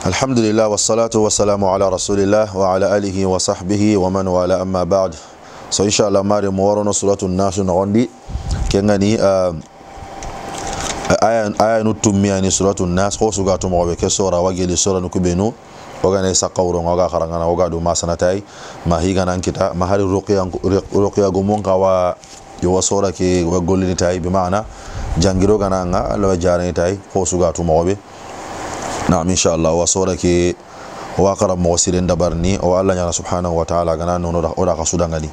الحمد لله والصلاة والسلام على رسول الله وعلى آله وصحبه ومن والاه أما بعد. So inshallah mari muwarono suratul nas nogondi kengani aya nutumia ni suratul nas ko suga to mo be ke sura wageli sura nukubenu ogane sakawro ngoga kharangana oga do masanatai mahiga nan kita mahari ruqya gumon kawa yo sura ke wagolini tai bi maana jangiro gananga lawa jarani tai ko suga to mo be نعم إن شاء الله وصورك وقرب موسيلين دبرني والله سبحانه وتعالى غنا نورا قصودانغني.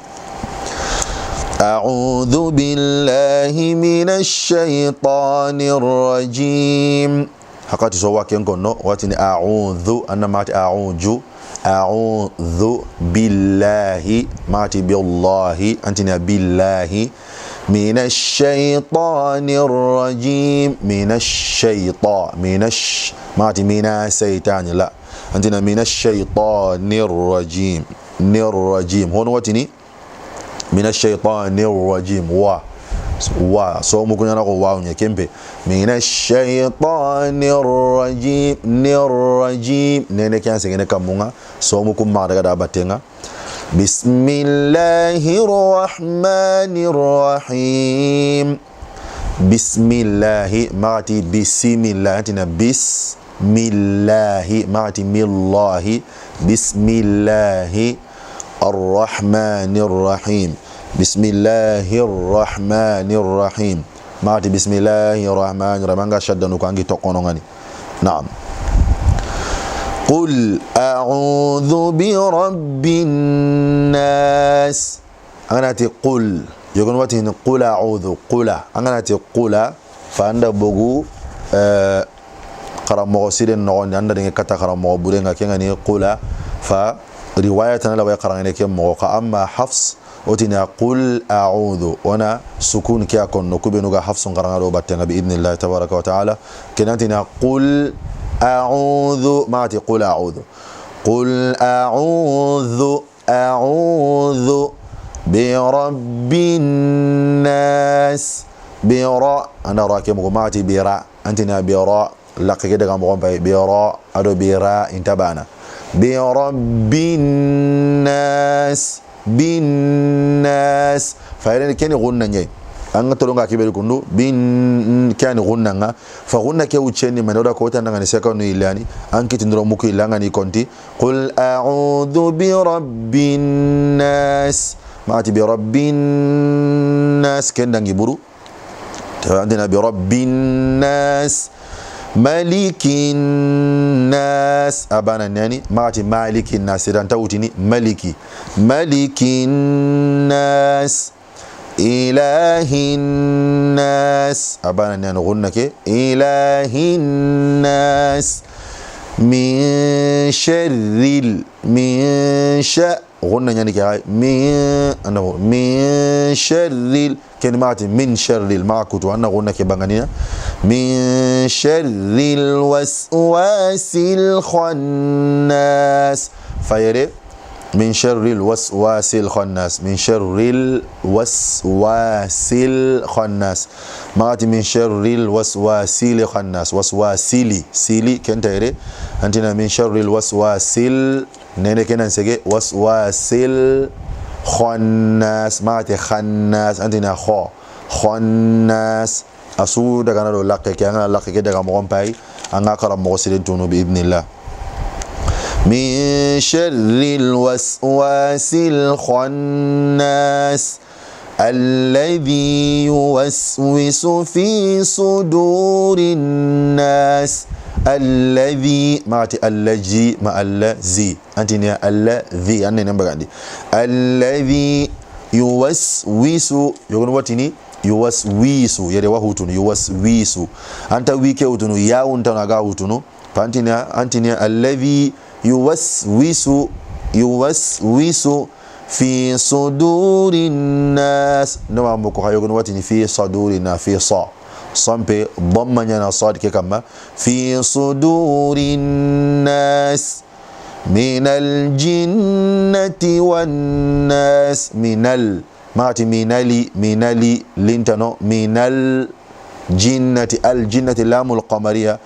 أعوذ بالله من الشيطان الرجيم. حقاتي سواك ينكونو واتني أعوذ أنا ماتي أعوذ بالله ماتي بالله أنتني بالله من الشيطان الرجيم من ماتي من الشيطان لا عندنا من الشيطان الرجيم الرجيم هون واتني من الشيطان الرجيم سو ممكن انا واو نكمبي من الشيطان الرجيم الرجيم نene كان سيغنا كامونغا سو ممكن ما daga batenga بسم الله الرحمن الرحيم بسم الله ماتي بسم الله انتنا بسم الله ماتي بالله بسم الله الرحمن الرحيم بسم الله الرحمن الرحيم ماتي بسم الله الرحمن الرحيم شدنو كانغي توكونغاني. نعم قل أعوذ برب الناس أنا تقول يقول واتين قل أعوذ قل أنا تقول فعند بوجو قرام مغسرين نقول عند دين كتا قرام مغبورين كأنني قل فرواية أنا لو يقرأني كم موقع أما حفص وتين قل أعوذ وأنا سكون كيكون نكوب نوجا حفص قرأنا لو بتنا بإذن الله تبارك وتعالى كنتنا قل أعوذ ما تقول أعوذ قل أعوذ برب الناس براء أنا راكم ماتي براء أنتنا براء لك كده كم براء أدو براء انتبهنا برب الناس بالناس فإذا كان يقولنا نجي أنغا تلونغا كيبل كوندو بين كان غننغا فغننا كي وتشني من دودا كوتا نغاني سيكونو إلاني أنكي تندرو موكي لانغاني كونتي قل أعوذ برب الناس ماتي برب الناس كندنغي برو عندنا برب الناس ملك الناس أبانا ناني ماتي مالك الناس إذا تاوتيني ملك الناس إله الناس أبانا نانو غنك إله الناس من شر غنى يعني كاي من شر كلمات من شر المعكوت وانا غنى كبانغانيا من شر الوسواس الخناس فيري من شر الوسواس الخناس من شر الوسواس الخناس ماتي من شر الوسواس الخناس وسواسيلي سيلي كنت يري انتنا من شر الوسواس نene kenan sege waswasil khannas mate khannas antina khannas asu daga na do lakke ke anga lakke ke daga mo pai anga karam mo sirin tunu bi idnillah min sharril waswasil khannas الذي يوسوس في صدور الناس الذي ماتي الذي ما الذي أنتني الذي أنا نمبر عندي الذي يوسوس يقول واتني يوسوس يدي وهوتون يوسوس أنت ويكي هوتونو يا أنت نجا هوتونو فأنتني الذي يوسوس في صدور الناس نما مكو يقول واتني في صدور الناس في صا صمبي ضمن صاد كما في صدور الناس من الجنة والناس من ماتي منالي لينتانو من الجنة لام القمرية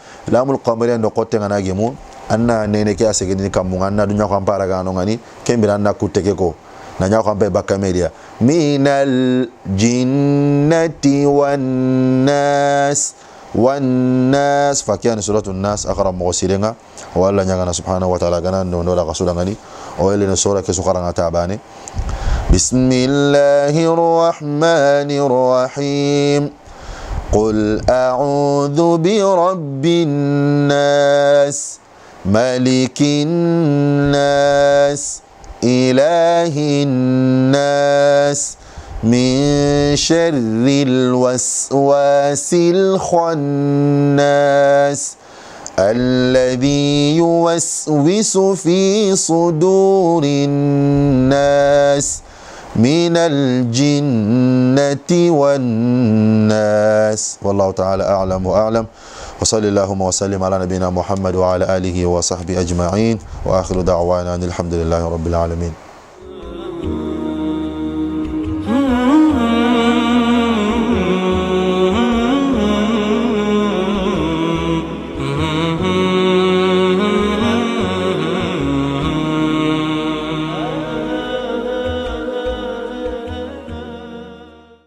نقطة ناجمون anna nene ke asegini kamunga anna dunya ko ampara gano ngani kembira anna kuteke ko nanya ko ampe bakamedia minal jinnati wan nas fakian suratul nas akara mawsilenga wala nyanga subhanahu wa ta'ala gana ndo la rasula ngani o ele sura ke sukara ngata bane bismillahir rahmanir rahim qul a'udzu bi rabbin nas malikin nas ilahin nas min syarril waswasil khannas alladhi yuwaswisu fi sudurin nas minal jinnati wan nas. Wallahu ta'ala a'lam wa a'lam. Wa sallallahu wa sallim ala nabiyyina Muhammad wa ala alihi wa sahbihi ajma'in wa akhiru da'wana alhamdulillahi rabbil alamin.